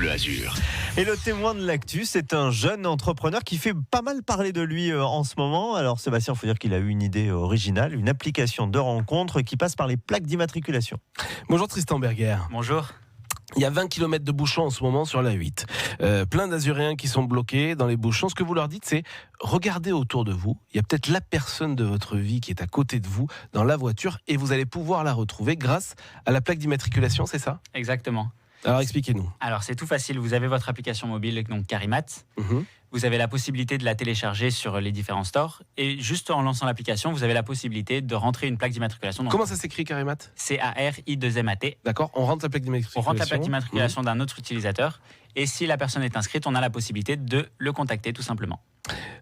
Bleu Azur. Et le témoin de l'actu, c'est un jeune entrepreneur qui fait pas mal parler de lui en ce moment. Alors Sébastien, il faut dire qu'il a eu une idée originale, une application de rencontre qui passe par les plaques d'immatriculation. Bonjour Tristan Berger. Bonjour. Il y a 20 km de bouchons en ce moment sur la 8. Plein d'Azuréens qui sont bloqués dans les bouchons. Ce que vous leur dites, c'est regardez autour de vous. Il y a peut-être la personne de votre vie qui est à côté de vous dans la voiture et vous allez pouvoir la retrouver grâce à la plaque d'immatriculation, c'est ça ? Exactement. Alors expliquez-nous. Alors c'est tout facile, vous avez votre application mobile, donc Carimat. Vous avez la possibilité de la télécharger sur les différents stores. Et juste en lançant l'application, vous avez la possibilité de rentrer une plaque d'immatriculation. Comment ça s'écrit Carimat ? C-A-R-I-2-M-A-T. D'accord, on rentre la plaque d'immatriculation. On rentre la plaque d'immatriculation d'un autre utilisateur. Et si la personne est inscrite, on a la possibilité de le contacter tout simplement.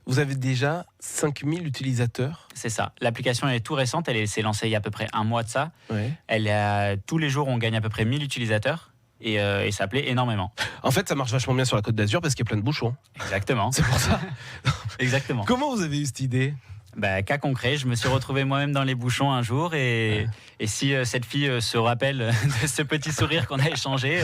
Vous avez déjà 5000 utilisateurs ? C'est ça. L'application est tout récente, elle s'est lancée il y a à peu près un mois de ça. Ouais. Tous les jours, on gagne à peu près 1000 utilisateurs. Et ça plaît énormément. En fait, ça marche vachement bien sur la Côte d'Azur parce qu'il y a plein de bouchons. Exactement. C'est pour ça. Exactement. Comment vous avez eu cette idée ? Cas concret, je me suis retrouvé moi-même dans les bouchons un jour et si cette fille se rappelle de ce petit sourire qu'on a échangé,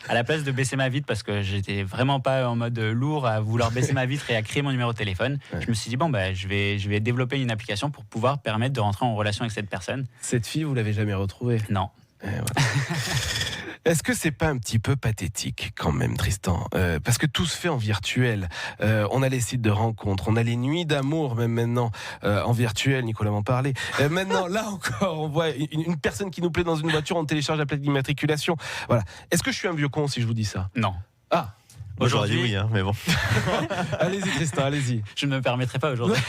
à la place de baisser ma vitre, parce que j'étais vraiment pas en mode lourd à vouloir baisser ma vitre et à créer mon numéro de téléphone, je me suis dit je vais développer une application pour pouvoir permettre de rentrer en relation avec cette personne. Cette fille, vous l'avez jamais retrouvée ? Non. Est-ce que c'est pas un petit peu pathétique quand même, Tristan ? Parce que tout se fait en virtuel. On a les sites de rencontres, on a les nuits d'amour même maintenant en virtuel. Nicolas m'en parlait. Maintenant, là encore, on voit une personne qui nous plaît dans une voiture, on télécharge la plaque d'immatriculation. Voilà. Est-ce que je suis un vieux con si je vous dis ça ? Non. Ah. Aujourd'hui, oui, mais bon. Allez-y, Tristan, allez-y. Je ne me permettrai pas aujourd'hui.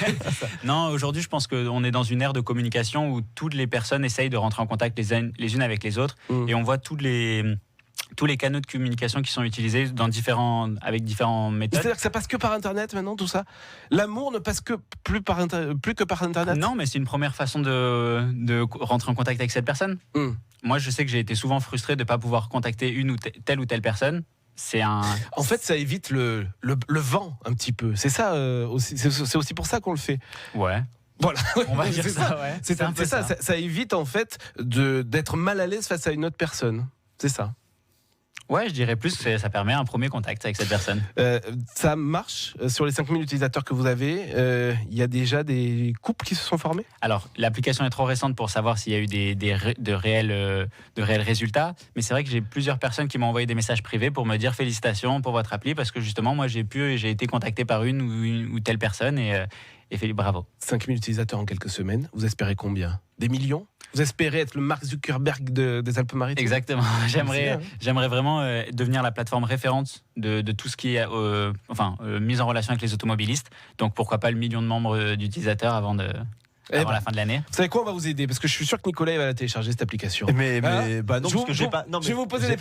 Non, aujourd'hui, je pense qu'on est dans une ère de communication où toutes les personnes essayent de rentrer en contact les unes avec les autres. Et on voit tous les canaux de communication qui sont utilisés avec différentes méthodes. C'est-à-dire que ça passe que par Internet maintenant, tout ça ? L'amour ne passe plus que par Internet ? Non, mais c'est une première façon de rentrer en contact avec cette personne. Moi, je sais que j'ai été souvent frustré de ne pas pouvoir contacter une ou telle personne. En fait, ça évite le vent un petit peu. C'est ça aussi. C'est aussi pour ça qu'on le fait. Ouais. Voilà. On va dire ça. Ouais. C'est ça. Ça évite en fait d'être mal à l'aise face à une autre personne. C'est ça. Ouais, je dirais plus que ça permet un premier contact avec cette personne. Ça marche sur les 5000 utilisateurs que vous avez. Il y a déjà des couples qui se sont formés ? Alors, l'application est trop récente pour savoir s'il y a eu de réels résultats. Mais c'est vrai que j'ai plusieurs personnes qui m'ont envoyé des messages privés pour me dire félicitations pour votre appli. Parce que justement, moi, j'ai été contacté par une ou telle personne et fait bravo. 5000 utilisateurs en quelques semaines. Vous espérez combien ? Des millions ? Vous espérez être le Mark Zuckerberg des Alpes-Maritimes ? Exactement. J'aimerais vraiment devenir la plateforme référente de tout ce qui est mise en relation avec les automobilistes. Donc pourquoi pas le million de membres d'utilisateurs avant la fin de l'année. Vous savez quoi, on va vous aider parce que je suis sûr que Nicolas va la télécharger cette application. Mais non, parce que j'ai pas. Non, je vais vous poser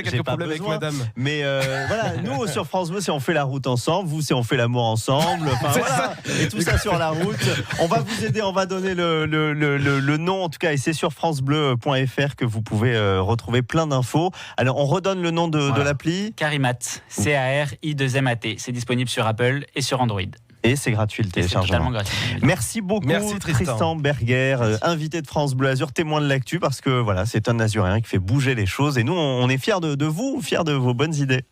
quelques problèmes avec madame. Mais voilà, nous sur France Bleu, si on fait la route ensemble, vous si on fait l'amour ensemble, voilà, et tout ça sur la route. On va vous aider, on va donner le nom en tout cas, et c'est sur francebleu.fr que vous pouvez retrouver plein d'infos. Alors on redonne le nom de l'appli. Carimat, C-A-R-I-2-M-A-T. C'est disponible sur Apple et sur Android. Et c'est gratuit le téléchargement. C'est totalement gratuit. Merci beaucoup. Merci Tristan Berger, invité de France Bleu Azur, témoin de l'actu, parce que voilà, c'est un Azuréen qui fait bouger les choses. Et nous, on est fiers de vous, fiers de vos bonnes idées.